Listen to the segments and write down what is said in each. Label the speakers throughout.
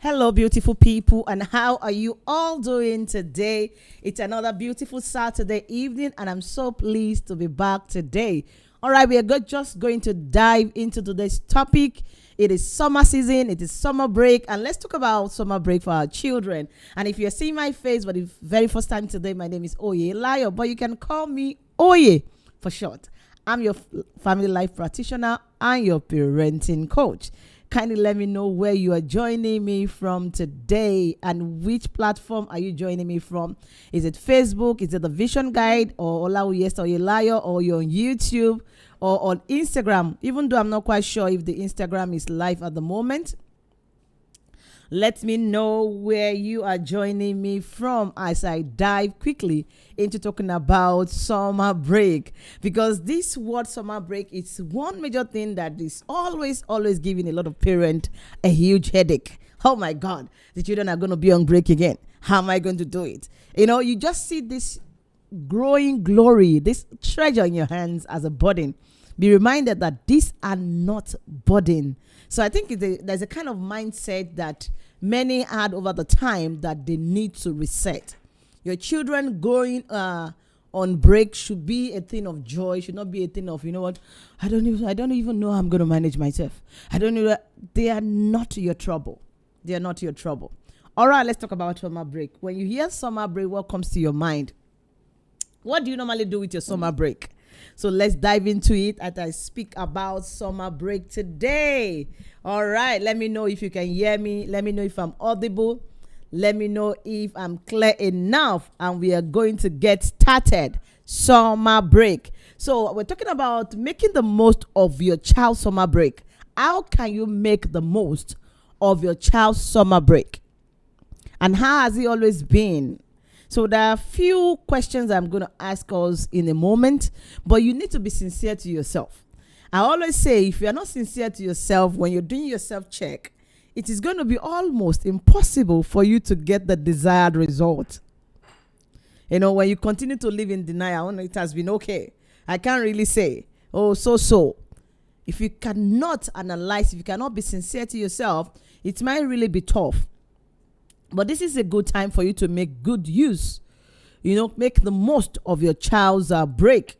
Speaker 1: Hello, beautiful people, and how are you all doing today? It's another beautiful Saturday evening, and I'm so pleased to be back today. All right, we are just going to dive into today's topic. It is summer season, it is summer break, and let's talk about summer break for our children. And if you're seeing my face for the very first time today, my name is Oye Layo, but you can call me Oye for short. I'm your family life practitioner and your parenting coach. Kindly let me know where you are joining me from today and which platform are you joining me from. Is it Facebook? Is it the Vision Guide or Olawuyesi Oyelayo, or you're on YouTube or on Instagram? Even though I'm not quite sure if the Instagram is live at the moment. Let me know where you are joining me from as I dive quickly into talking about summer break. Because this word summer break is one major thing that is always giving a lot of parents a huge headache. Oh my God, the children are going to be on break again. How am I going to do it? You know, you just see this growing glory, this treasure in your hands as a burden. Be reminded that these are not burden. So I think there's a kind of mindset that many had over the time that they need to reset. Your children going on break should be a thing of joy, should not be a thing of, you know what, I don't even know how I'm going to manage myself. I don't know. They are not your trouble. They are not your trouble. All right, let's talk about summer break. When you hear summer break, what comes to your mind? What do you normally do with your summer break? So let's dive into it as I speak about summer break today. All right, let me know if you can hear me. Let me know if I'm audible. Let me know if I'm clear enough. And we are going to get started. Summer break. So we're talking about making the most of your child's summer break. How can you make the most of your child's summer break? And how has it always been? So there are a few questions I'm going to ask us in a moment, but you need to be sincere to yourself. I always say, if you're not sincere to yourself when you're doing your self-check, it is going to be almost impossible for you to get the desired result. You know, when you continue to live in denial, it has been okay. I can't really say, oh, so. If you cannot analyze, if you cannot be sincere to yourself, it might really be tough. But this is a good time for you to make good use. You know, make the most of your child's break.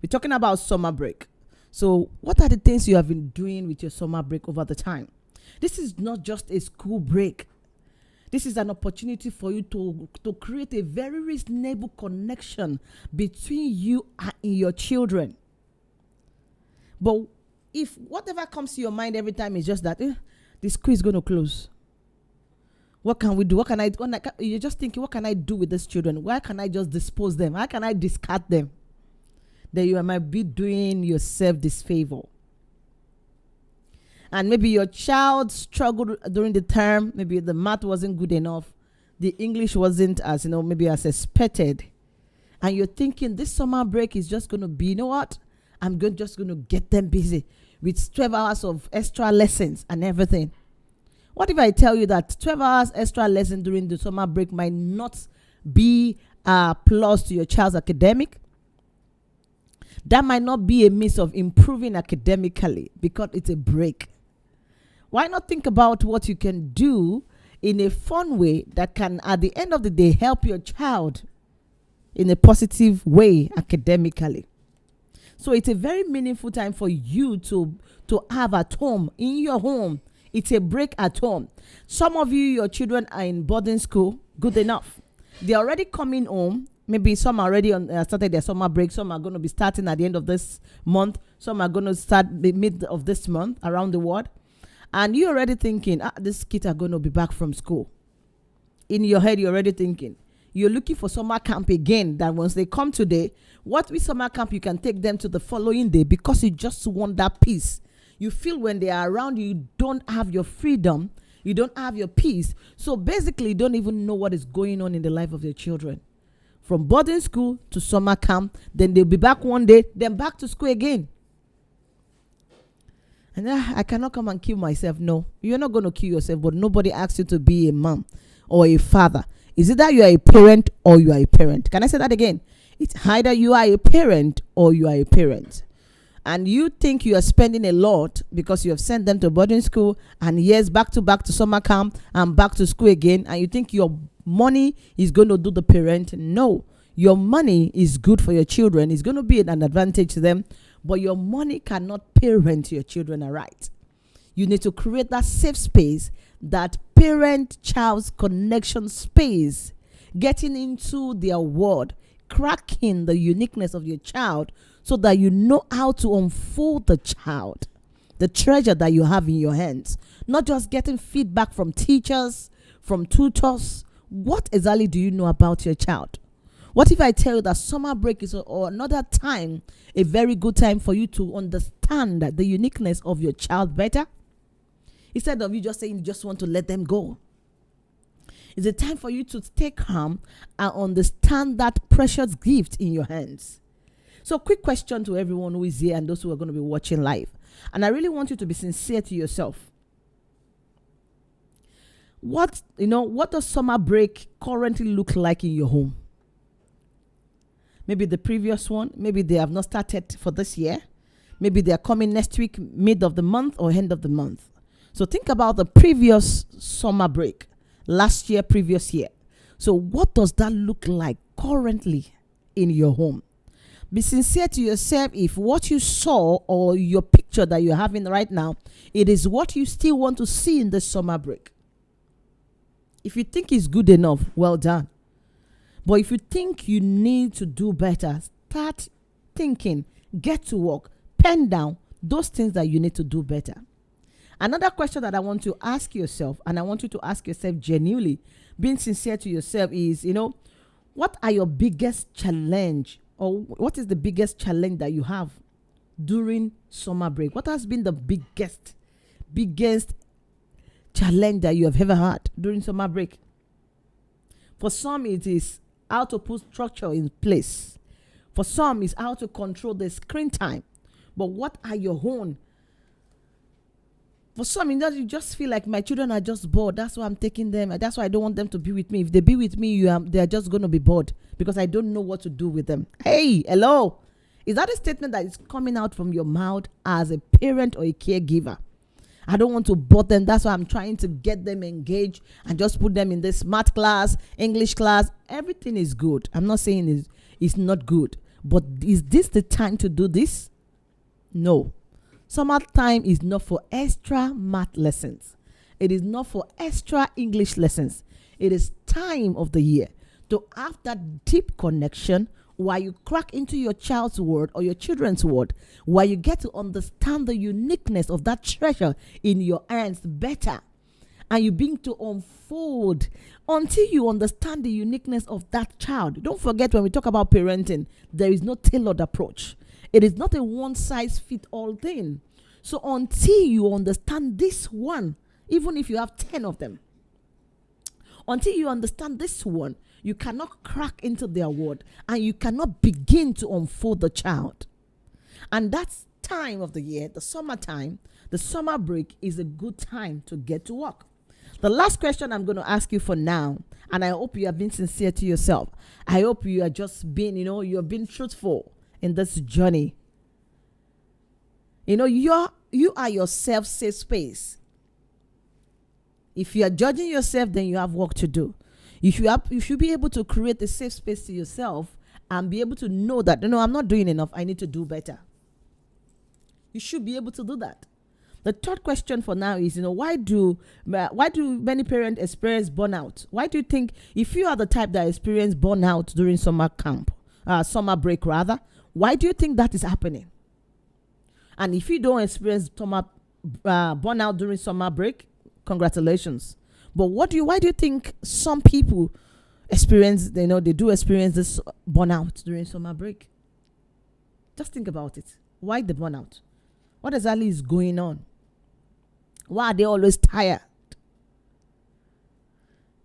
Speaker 1: We're talking about summer break. So what are the things you have been doing with your summer break over the time? This is not just a school break. This is an opportunity for you to create a very reasonable connection between you and your children. But if whatever comes to your mind every time is just that, the school is going to close. What can we do? You're just thinking, what can I do with these children? Why can I just dispose them? How can I discard them? Then you might be doing yourself this favor. And maybe your child struggled during the term. Maybe the math wasn't good enough. The English wasn't as, maybe as expected. And you're thinking this summer break is just going to be, you know what? Just going to get them busy with 12 hours of extra lessons and everything. What if I tell you that 12 hours extra lesson during the summer break might not be a plus to your child's academic? That might not be a means of improving academically because it's a break. Why not think about what you can do in a fun way that can, at the end of the day, help your child in a positive way academically? So it's a very meaningful time for you to have at home, in your home. It's a break at home. Some of you, your children are in boarding school. Good enough. They're already coming home. Maybe some are already started their summer break. Some are going to be starting at the end of this month. Some are going to start the mid of this month around the world. And you're already thinking, these kids are going to be back from school. In your head, you're already thinking. You're looking for summer camp again. That once they come today, what with summer camp, you can take them to the following day because you just want that peace. You feel when they are around you don't have your freedom, you don't have your peace. So basically, you don't even know what is going on in the life of your children. From boarding school to summer camp, then they'll be back one day, then back to school again. And I cannot come and kill myself. No, you're not going to kill yourself, but nobody asks you to be a mom or a father. Is it that you are a parent or you are a parent? Can I say that again? It's either you are a parent or you are a parent. and you think you are spending a lot because you have sent them to boarding school and years back to summer camp and back to school again, and you think your money is going to do the parent. No, your money is good for your children. It's going to be an advantage to them, but your money cannot parent your children aright. You need to create that safe space, that parent-child connection space, getting into their world, cracking the uniqueness of your child so that you know how to unfold the child, the treasure that you have in your hands. Not just getting feedback from teachers, from tutors. What exactly do you know about your child? What if I tell you that summer break is or another time, a very good time for you to understand the uniqueness of your child better? Instead of you just saying you just want to let them go. It's a time for you to stay calm and understand that precious gift in your hands. So, quick question to everyone who is here and those who are going to be watching live. And I really want you to be sincere to yourself. What does summer break currently look like in your home? Maybe the previous one. Maybe they have not started for this year. Maybe they are coming next week, mid of the month or end of the month. So think about the previous summer break, last year, previous year. So what does that look like currently in your home? Be sincere to yourself if what you saw or your picture that you're having right now, it is what you still want to see in the summer break. If you think it's good enough, well done. But if you think you need to do better, start thinking, get to work, pen down those things that you need to do better. Another question that I want to ask yourself, and I want you to ask yourself genuinely, being sincere to yourself, is, what are your biggest challenge, or what is the biggest challenge that you have during summer break? What has been the biggest challenge that you have ever had during summer break? For some, it is how to put structure in place. For some, it's how to control the screen time. But what are your own? For some, you just feel like my children are just bored. That's why I'm taking them. That's why I don't want them to be with me. If they be with me, they're just going to be bored because I don't know what to do with them. Hey, hello. Is that a statement that is coming out from your mouth as a parent or a caregiver? I don't want to bore them. That's why I'm trying to get them engaged and just put them in this math class, English class. Everything is good. I'm not saying it's not good. But is this the time to do this? No. Summertime is not for extra math lessons. It is not for extra English lessons. It is time of the year to have that deep connection while you crack into your child's world or your children's world, while you get to understand the uniqueness of that treasure in your hands better. And you begin to unfold until you understand the uniqueness of that child. Don't forget, when we talk about parenting, there is no tailored approach. It is not a one-size-fits-all thing. So until you understand this one, even if you have 10 of them, until you understand this one, you cannot crack into their world and you cannot begin to unfold the child. And that's time of the year, the summertime, the summer break is a good time to get to work. The last question I'm going to ask you for now, and I hope you have been sincere to yourself. I hope you are just being, you have been truthful in this journey. You are yourself safe space. If you are judging yourself, then you have work to do. You should be able to create a safe space to yourself and be able to know that, I'm not doing enough. I need to do better. You should be able to do that. The third question for now is, why do many parents experience burnout? Why do you think, if you are the type that experience burnout during summer break rather, why do you think that is happening? And if you don't experience burnout during summer break, congratulations. But why do you think some people experience, they do experience this burnout during summer break? Just think about it. Why the burnout? What exactly is going on? Why are they always tired?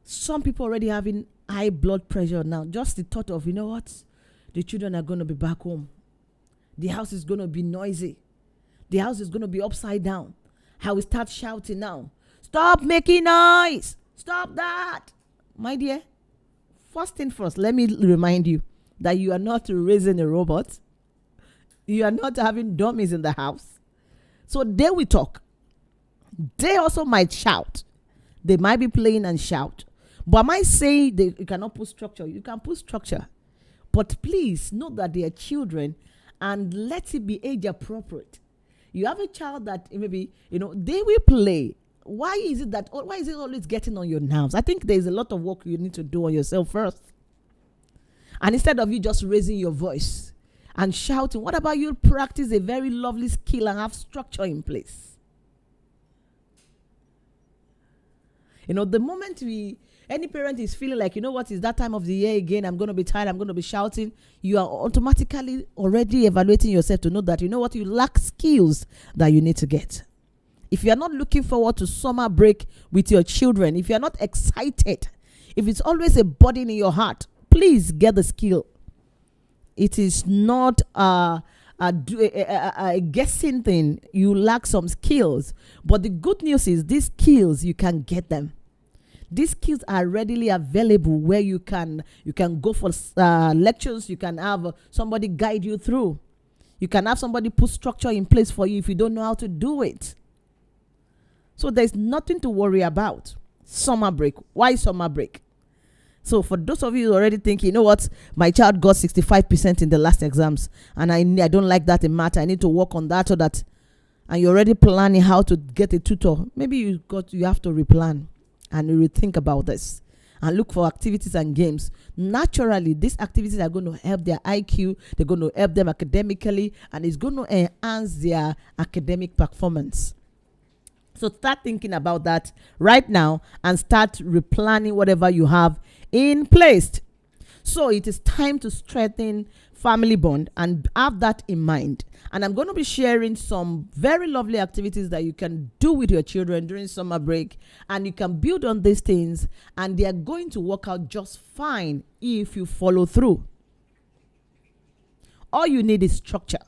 Speaker 1: Some people already having high blood pressure now. Just the thought of, the children are going to be back home. The house is going to be noisy. The house is going to be upside down. I will start shouting now. Stop making noise. Stop that. My dear, first thing first, let me remind you that you are not raising a robot. You are not having dummies in the house. So they will talk. They also might shout. They might be playing and shout. But am I saying you cannot put structure? You can put structure. But please know that they are children and let it be age appropriate. You have a child that maybe, they will play. Why is it always getting on your nerves? I think there's a lot of work you need to do on yourself first. And instead of you just raising your voice and shouting, what about you practice a very lovely skill and have structure in place? The moment any parent is feeling like, it's that time of the year again, I'm going to be tired, I'm going to be shouting, you are automatically already evaluating yourself to know that, you lack skills that you need to get. If you are not looking forward to summer break with your children, if you are not excited, if it's always a burden in your heart, please get the skill. It is not a guessing thing. You lack some skills. But the good news is these skills, you can get them. These skills are readily available where you can go for lectures. You can have somebody guide you through. You can have somebody put structure in place for you if you don't know how to do it. So there's nothing to worry about. Summer break. Why summer break? So for those of you who already think, my child got 65% in the last exams and I don't like that in math. I need to work on that, and you're already planning how to get a tutor. Maybe you have to replan and rethink about this and look for activities and games. Naturally, these activities are going to help their IQ. They're going to help them academically, and it's going to enhance their academic performance. So start thinking about that right now and start replanning whatever you have in place. So it is time to strengthen family bond and have that in mind. And I'm going to be sharing some very lovely activities that you can do with your children during summer break, and you can build on these things, and they are going to work out just fine if you follow through. All you need is structure.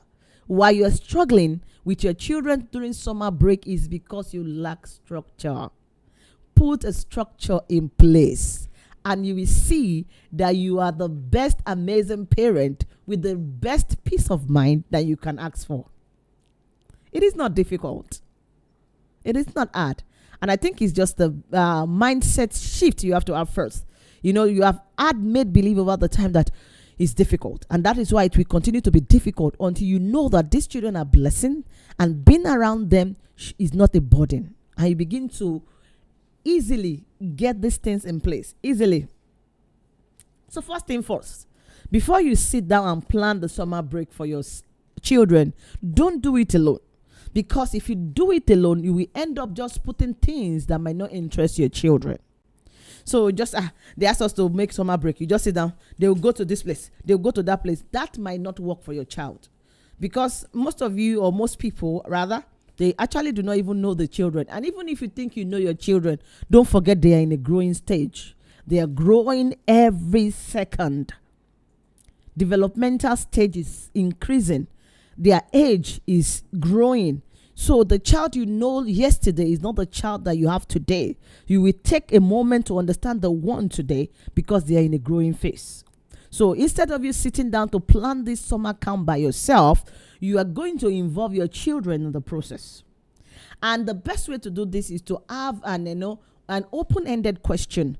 Speaker 1: Why you're struggling with your children during summer break is because you lack structure. Put a structure in place, and you will see that you are the best amazing parent with the best peace of mind that you can ask for. It is not difficult. It is not hard. And I think it's just the mindset shift you have to have first. You have made believe over the time that it's difficult. And that is why it will continue to be difficult until you know that these children are blessing and being around them is not a burden. And you begin to easily get these things in place. Easily. So first thing first, before you sit down and plan the summer break for your children, don't do it alone. Because if you do it alone, you will end up just putting things that might not interest your children. So just they ask us to make summer break. You just sit down. They will go to this place. They will go to that place. That might not work for your child. Because most of you, or most people rather, they actually do not even know the children. And even if you think you know your children, don't forget they are in a growing stage. They are growing every second. Developmental stage is increasing. Their age is growing. So the child you know yesterday is not the child that you have today. You will take a moment to understand the one today because they are in a growing phase. So instead of you sitting down to plan this summer camp by yourself, you are going to involve your children in the process. And the best way to do this is to have an open-ended question.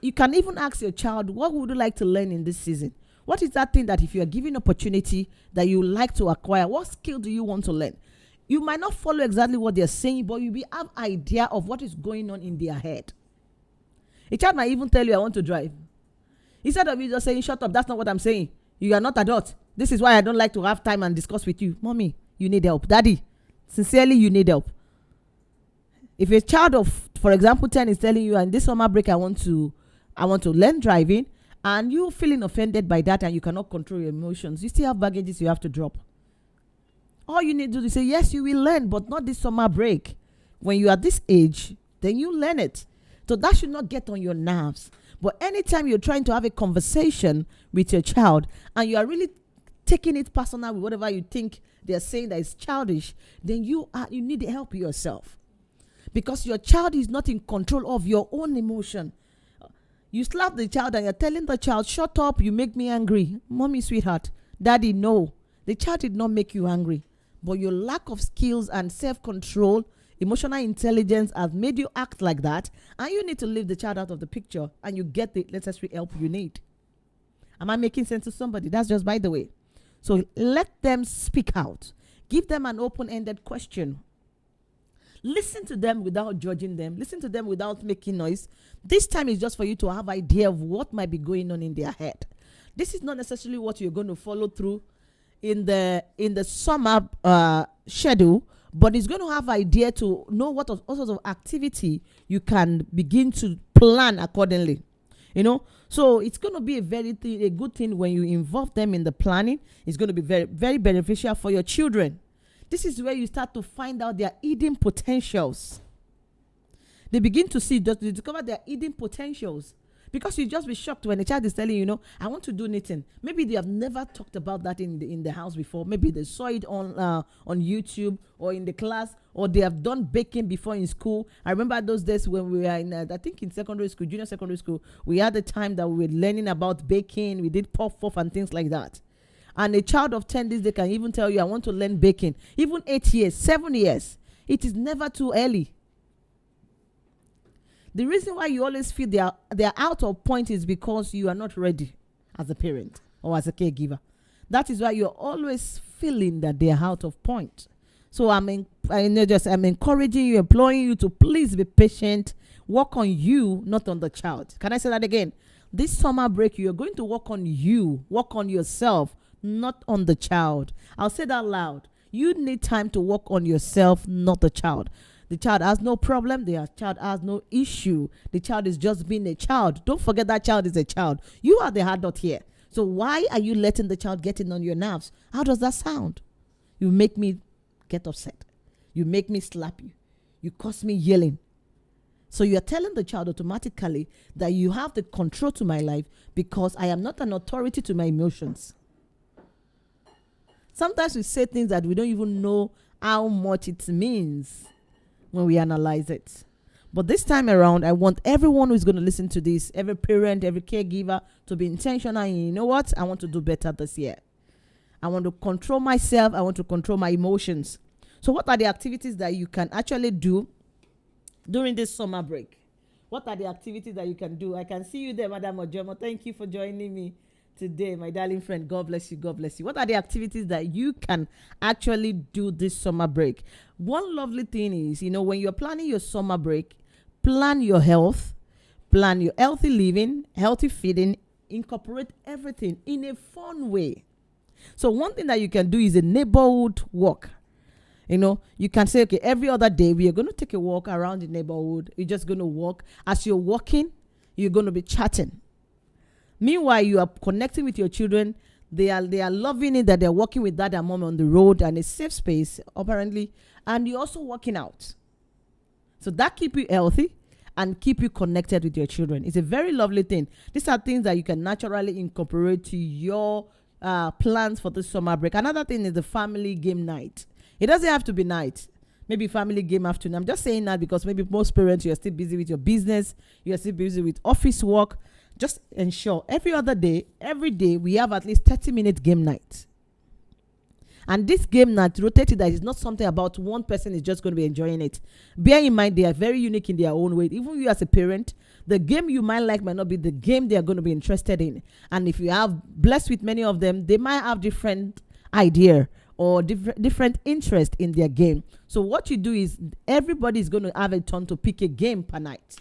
Speaker 1: You can even ask your child, what would you like to learn in this season? What is that thing that if you are given opportunity that you like to acquire, what skill do you want to learn? You might not follow exactly what they're saying, but you will have idea of what is going on in their head. A child might even tell you, I want to drive. Instead of you just saying, shut up, that's not what I'm saying. You are not adult. This is why I don't like to have time and discuss with you. Mommy, you need help. Daddy, sincerely, you need help. If a child of, for example, 10 is telling you, and this summer break, I want to learn driving, and you feeling offended by that and you cannot control your emotions, you still have baggages you have to drop. All you need to do is say, yes, you will learn, but not this summer break. When you are this age, then you learn it. So that should not get on your nerves. But anytime you're trying to have a conversation with your child and you are really taking it personal with whatever you think they're saying that is childish, then you need to help yourself. Because your child is not in control of your own emotion. You slap the child and you're telling the child, shut up, you make me angry. Mommy, sweetheart, daddy, no. The child did not make you angry, but your lack of skills and self-control, emotional intelligence has made you act like that, and you need to leave the child out of the picture and you get the necessary help you need. Am I making sense to somebody? That's just by the way. So let them speak out. Give them an open-ended question. Listen to them without judging them. Listen to them without making noise. This time is just for you to have idea of what might be going on in their head. This is not necessarily what you're going to follow through in the summer schedule, but it's going to have idea to know what sorts of activity you can begin to plan accordingly. So it's going to be a good thing when you involve them in the planning. It's going to be very, very beneficial for your children. This is where you start to find out their hidden potentials. They begin to discover their hidden potentials. Because you just be shocked when a child is telling you, I want to do knitting. Maybe they have never talked about that in the house before. Maybe they saw it on YouTube or in the class, or they have done baking before in school. I remember those days when we were in secondary school, junior secondary school, we had the time that we were learning about baking. We did puff and things like that. And a child of 10 days, they can even tell you, I want to learn baking. Even 8 years, 7 years. It is never too early. The reason why you always feel they are out of point is because you are not ready as a parent or as a caregiver. That is why you're always feeling that they are out of point. So I'm encouraging you, imploring you to please be patient. Work on you, not on the child. Can I say that again? This summer break, you're going to work on you, work on yourself, not on the child. I'll say that loud. You need time to work on yourself, not the child. The child has no problem. The child has no issue. The child is just being a child. Don't forget that child is a child. You are the adult here. So why are you letting the child get in on your nerves? How does that sound? You make me get upset. You make me slap you. You cause me yelling. So you are telling the child automatically that you have the control to my life because I am not an authority to my emotions. Sometimes we say things that we don't even know how much it means when we analyze it. But this time around, I want everyone who's going to listen to this, every parent, every caregiver, to be intentional. And you know what? I want to do better this year. I want to control myself. I want to control my emotions. So what are the activities that you can actually do during this summer break? What are the activities that you can do? I can see you there, Madam Ojomo. Thank you for joining me today, my darling friend. God bless you. God bless you. What are the activities that you can actually do this summer break? One lovely thing is, when you're planning your summer break, plan your health, plan your healthy living, healthy feeding, incorporate everything in a fun way. So one thing that you can do is a neighborhood walk. You can say, okay, every other day we are going to take a walk around the neighborhood. You're just going to walk. As you're walking, you're going to be chatting. Meanwhile, you are connecting with your children. They are loving it that they're walking with dad and mom on the road and a safe space, apparently. And you're also working out. So that keep you healthy and keep you connected with your children. It's a very lovely thing. These are things that you can naturally incorporate to your plans for the summer break. Another thing is the family game night. It doesn't have to be night. Maybe family game afternoon. I'm just saying that because maybe most parents, you're still busy with your business. You're still busy with office work. Just ensure every day we have at least 30-minute game night. And this game night rotated, that is not something about one person is just going to be enjoying it. Bear in mind, they are very unique in their own way. Even you as a parent, the game you might like might not be the game they are going to be interested in. And if you have blessed with many of them, they might have different idea or different interest in their game. So what you do is everybody is going to have a turn to pick a game per night.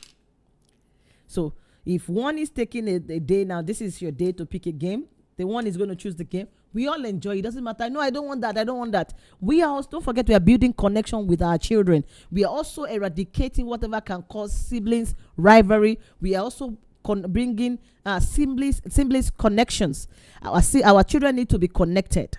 Speaker 1: So if one is taking a day now, this is your day to pick a game. The one is going to choose the game. We all enjoy. It doesn't matter. No, I don't want that. I don't want that. We are also, don't forget, we are building connection with our children. We are also eradicating whatever can cause siblings rivalry. We are also bringing siblings connections. Our children need to be connected.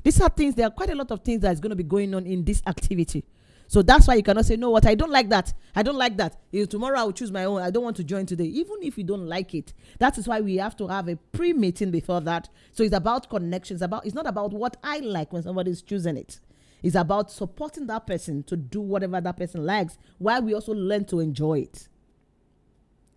Speaker 1: These are things. There are quite a lot of things that is going to be going on in this activity. So that's why you cannot say, no, what, I don't like that. I don't like that. Tomorrow I will choose my own. I don't want to join today. Even if you don't like it. That is why we have to have a pre-meeting before that. So it's about connections. It's not about what I like when somebody is choosing it. It's about supporting that person to do whatever that person likes, while we also learn to enjoy it.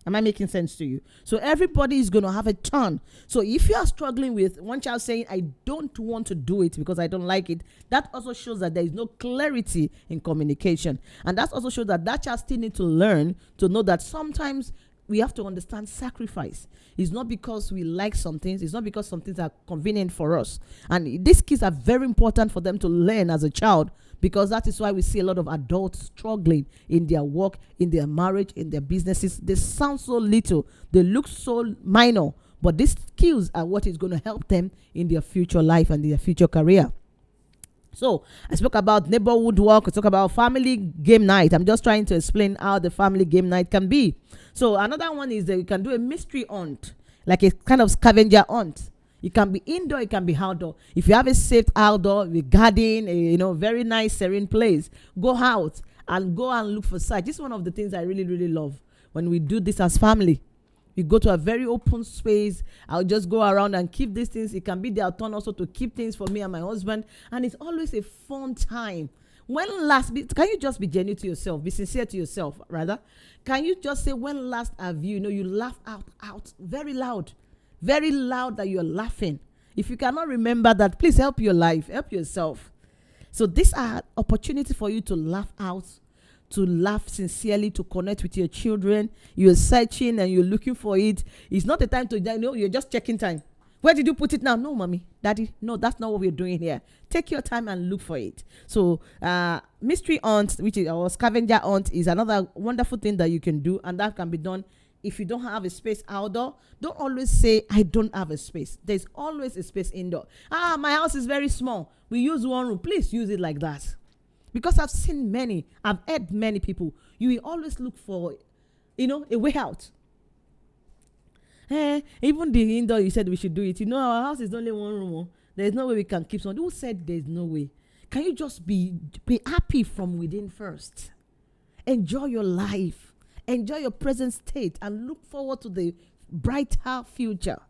Speaker 1: Am I making sense to you? So everybody is going to have a turn. So if you are struggling with one child saying, I don't want to do it because I don't like it, that also shows that there is no clarity in communication. And that also shows that that child still needs to learn to know that sometimes we have to understand sacrifice. It's not because we like some things. It's not because some things are convenient for us. And these kids are very important for them to learn as a child, because that is why we see a lot of adults struggling in their work, in their marriage, in their businesses. They sound so little. They look so minor. But these skills are what is going to help them in their future life and their future career. So I spoke about neighborhood work. I spoke about family game night. I'm just trying to explain how the family game night can be. So another one is that you can do a mystery hunt, like a kind of scavenger hunt. It can be indoor, it can be outdoor. If you have a safe outdoor with garden, very nice serene place, go out and look for sight. This is one of the things I really, really love when we do this as family. We go to a very open space. I'll just go around and keep these things. It can be their turn also to keep things for me and my husband. And it's always a fun time. Can you just be genuine to yourself? Be sincere to yourself, rather. Can you just say, when last have you laugh out very loud that you're laughing? If you cannot remember that, please help your life, help yourself. So these are opportunities for you to laugh out, to laugh sincerely, to connect with your children. You're searching and you're looking for it. It's not the time to, you're just checking time. Where did you put it now? No, mommy, daddy. No, that's not what we're doing here. Take your time and look for it. So mystery hunt, which is our scavenger hunt, is another wonderful thing that you can do, and that can be done. If you don't have a space outdoor, don't always say, I don't have a space. There's always a space indoor. My house is very small. We use one room. Please use it like that. Because I've heard many people, you will always look for, a way out. Even the indoor, you said we should do it. Our house is only one room. There's no way we can keep someone. Who said there's no way? Can you just be happy from within first? Enjoy your life. Enjoy your present state and look forward to the brighter future.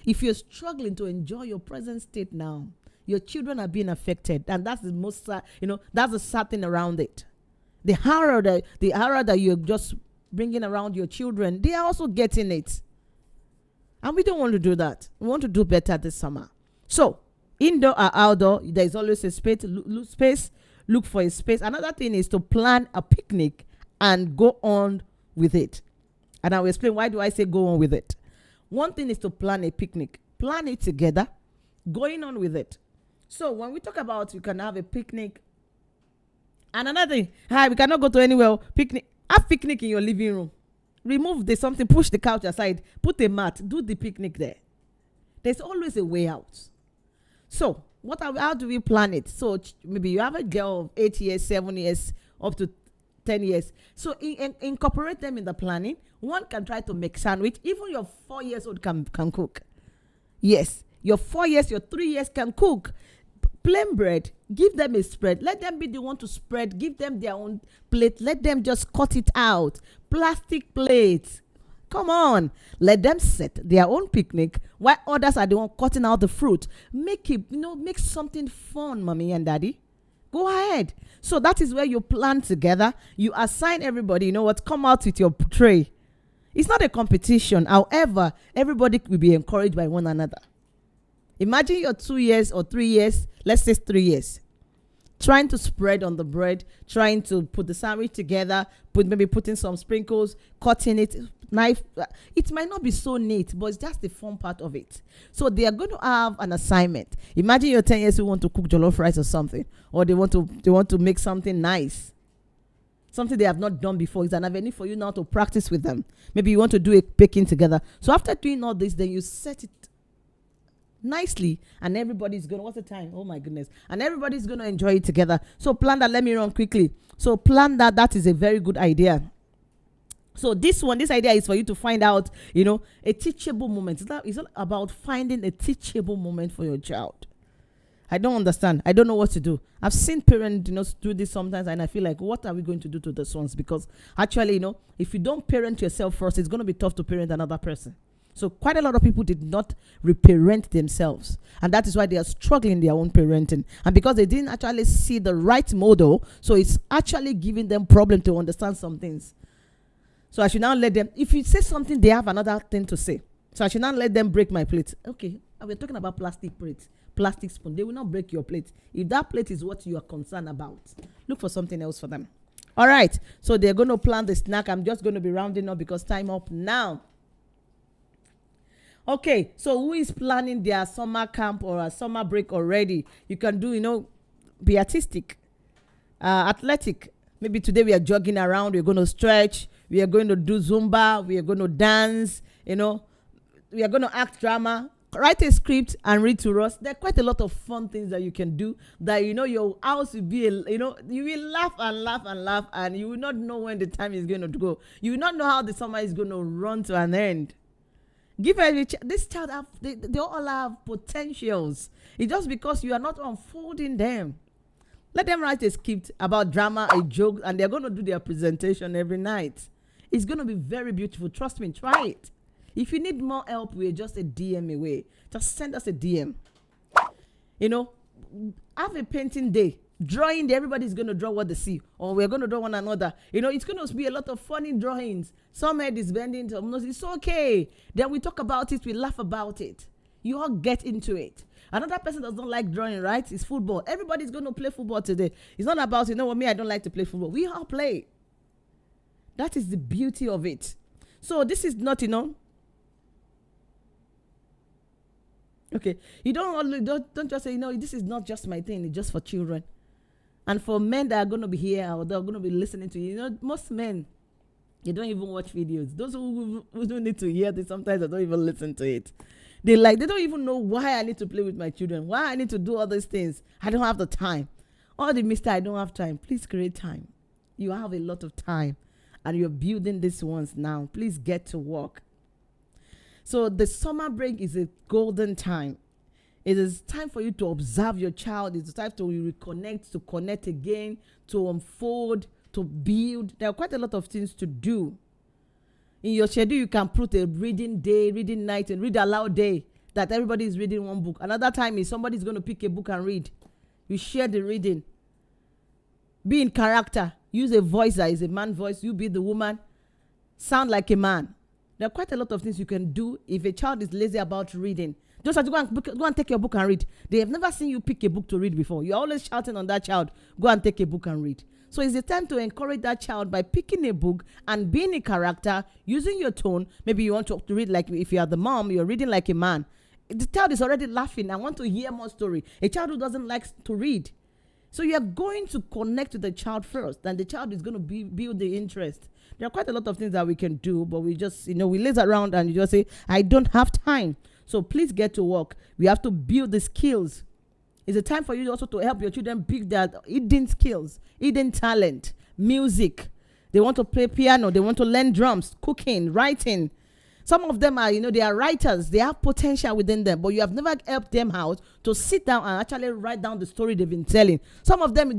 Speaker 1: If you're struggling to enjoy your present state now, your children are being affected, and that's the most, that's the sad thing around it. The horror that you're just bringing around your children, they are also getting it. And we don't want to do that. We want to do better this summer. So, indoor or outdoor, there is always a space. Look for a space. Another thing is to plan a picnic and go on with it. And I will explain why do I say go on with it. One thing is to plan a picnic. Plan it together, going on with it. So, when we talk about you can have a picnic, and another thing, we cannot go to anywhere. Picnic. Have picnic in your living room. Remove something, push the couch aside, put a mat, do the picnic there. There's always a way out. So, how do we plan it? So, maybe you have a girl of 8 years, 7 years, up to 10 years. So, incorporate them in the planning. One can try to make sandwich. Even your 4 years old can cook. Yes, your 4 years, your 3 years can cook. Plain bread, give them a spread. Let them be the one to spread. Give them their own plate. Let them just cut it out. Plastic plates. Come on. Let them set their own picnic while others are the one cutting out the fruit. Make it, make something fun, mommy and daddy. Go ahead. So that is where you plan together. You assign everybody, come out with your tray. It's not a competition. However, everybody will be encouraged by one another. Imagine your 2 years or 3 years, let's say 3 years, trying to spread on the bread, trying to put the sandwich together, maybe putting some sprinkles, cutting it, knife. It might not be so neat, but it's just the fun part of it. So they are going to have an assignment. Imagine you're 10 years who want to cook jollof rice or something, or they want to make something nice, something they have not done before. It's an avenue for you now to practice with them. Maybe you want to do a baking together. So after doing all this, then you set it nicely, and everybody's gonna, what's the time? Oh my goodness. And everybody's gonna enjoy it together. So plan that. Let me run quickly. So plan that is a very good idea. So this idea is for you to find out, a teachable moment. It's not about finding a teachable moment for your child. I don't understand. I don't know what to do. I've seen parents, do this sometimes, and I feel like, what are we going to do to this ones? Because actually, if you don't parent yourself first, it's going to be tough to parent another person. So quite a lot of people did not reparent themselves. And that is why they are struggling in their own parenting. And because they didn't actually see the right model, so it's actually giving them problem to understand some things. So I should now let them, if you say something, they have another thing to say. So I should not let them break my plate. Okay, we're talking about plastic plates, plastic spoon. They will not break your plate. If that plate is what you are concerned about, look for something else for them. All right, so they're going to plan the snack. I'm just going to be rounding up because time up now. Okay, so who is planning their summer camp or a summer break already? You can do, be artistic, athletic. Maybe today we are jogging around. We're going to stretch. We are going to do Zumba. We are going to dance. We are going to act drama. Write a script and read to us. There are quite a lot of fun things that you can do that, your house will be, you will laugh and laugh and laugh, and you will not know when the time is going to go. You will not know how the summer is going to run to an end. Give this child they all have potentials. It's just because you are not unfolding them. Let them write a script about drama, a joke, and they're going to do their presentation every night. It's going to be very beautiful. Trust me, try it. If you need more help, we're just a DM away. Just send us a DM. Have a painting day. Drawing day, everybody's going to draw what they see. Or we're going to draw one another. It's going to be a lot of funny drawings. Some head is bending, some nose. It's okay. Then we talk about it, we laugh about it. You all get into it. Another person does not like drawing, right? It's football. Everybody's going to play football today. It's not about, me, I don't like to play football. We all play. That is the beauty of it. So this is not, okay. You don't just say, this is not just my thing. It's just for children. And for men that are going to be here or they're going to be listening to you, most men, they don't even watch videos. Those who don't need to hear this, sometimes they don't even listen to it. They don't even know why I need to play with my children, why I need to do all these things. I don't have the time. All the Mr. I don't have time. Please create time. You have a lot of time and you're building these ones now. Please get to work. So the summer break is a golden time. It is time for you to observe your child. It's time to reconnect, to connect again, to unfold, to build. There are quite a lot of things to do. In your schedule, you can put a reading day, reading night, and read aloud day that everybody is reading one book. Another time is somebody's going to pick a book and read. You share the reading. Be in character. Use a voice that is a man voice. You be the woman. Sound like a man. There are quite a lot of things you can do if a child is lazy about reading. Just have to go and take your book and read. They have never seen you pick a book to read before. You're always shouting on that child, go and take a book and read. So it's the time to encourage that child by picking a book and being a character, using your tone. Maybe you want to read like, if you are the mom, you're reading like a man. The child is already laughing. I want to hear more story. A child who doesn't like to read. So you're going to connect with the child first, and the child is going to build the interest. There are quite a lot of things that we can do, but we just, we laze around and you just say, I don't have time. So please get to work. We have to build the skills. It's a time for you also to help your children build their hidden skills, hidden talent, music. They want to play piano. They want to learn drums, cooking, writing. Some of them are, they are writers. They have potential within them, but you have never helped them out to sit down and actually write down the story they've been telling. Some of them,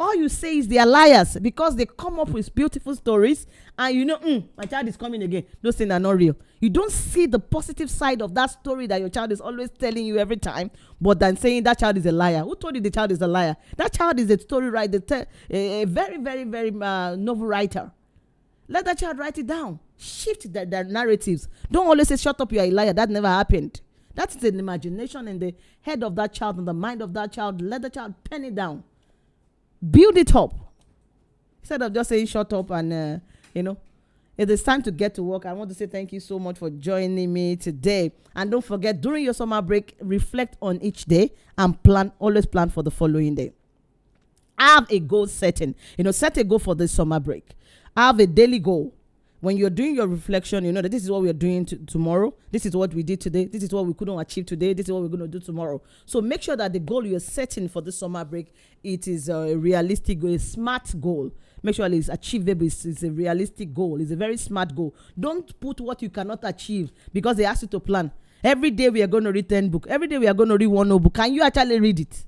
Speaker 1: all you say is they are liars because they come up with beautiful stories and my child is coming again. Those things are not real. You don't see the positive side of that story that your child is always telling you every time, but then saying that child is a liar. Who told you the child is a liar? That child is a story writer, a very, very, very novel writer. Let that child write it down. Shift the narratives. Don't always say, shut up, you are a liar. That never happened. That's the imagination in the head of that child and the mind of that child. Let the child pen it down. Build it up. Instead of just saying shut up and, it is time to get to work. I want to say thank you so much for joining me today. And don't forget, during your summer break, reflect on each day and always plan for the following day. Have a goal setting. Set a goal for this summer break. Have a daily goal. When you're doing your reflection, that this is what we're doing tomorrow. This is what we did today. This is what we couldn't achieve today. This is what we're going to do tomorrow. So make sure that the goal you're setting for this summer break, it is a realistic goal, a smart goal. Make sure it's achievable. It's a realistic goal. It's a very smart goal. Don't put what you cannot achieve because they ask you to plan. Every day we are going to read 10 books. Every day we are going to read one book. Can you actually read it?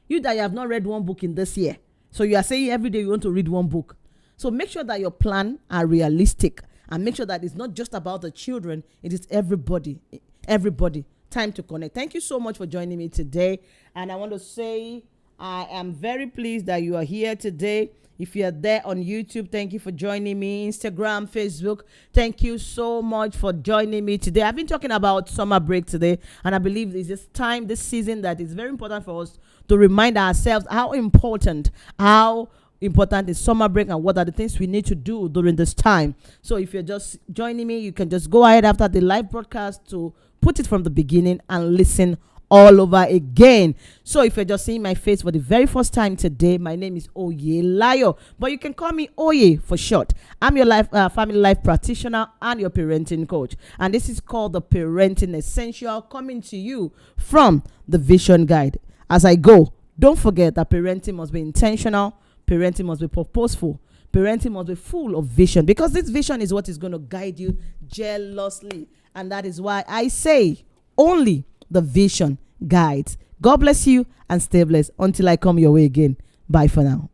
Speaker 1: You that you have not read one book in this year. So you are saying every day you want to read one book. So make sure that your plan are realistic and make sure that it's not just about the children. It is everybody. Everybody. Time to connect. Thank you so much for joining me today. And I want to say I am very pleased that you are here today. If you're there on YouTube, thank you for joining me. Instagram, Facebook, thank you so much for joining me today. I've been talking about summer break today, and I believe it's this time, this season, that is very important for us to remind ourselves how important is summer break and what are the things we need to do during this time. So if you're just joining me, you can just go ahead after the live broadcast to put it from the beginning and listen all over again. So if you're just seeing my face for the very first time today, my name is Oyelayo, but you can call me Oye for short. I'm your family life practitioner and your parenting coach, and this is called the Parenting Essential, coming to you from the Vision Guide. As I go, don't forget that parenting must be intentional, parenting must be purposeful, parenting must be full of vision, because this vision is what is going to guide you jealously. And that is why I say only the vision guides. God bless you and stay blessed until I come your way again. Bye for now.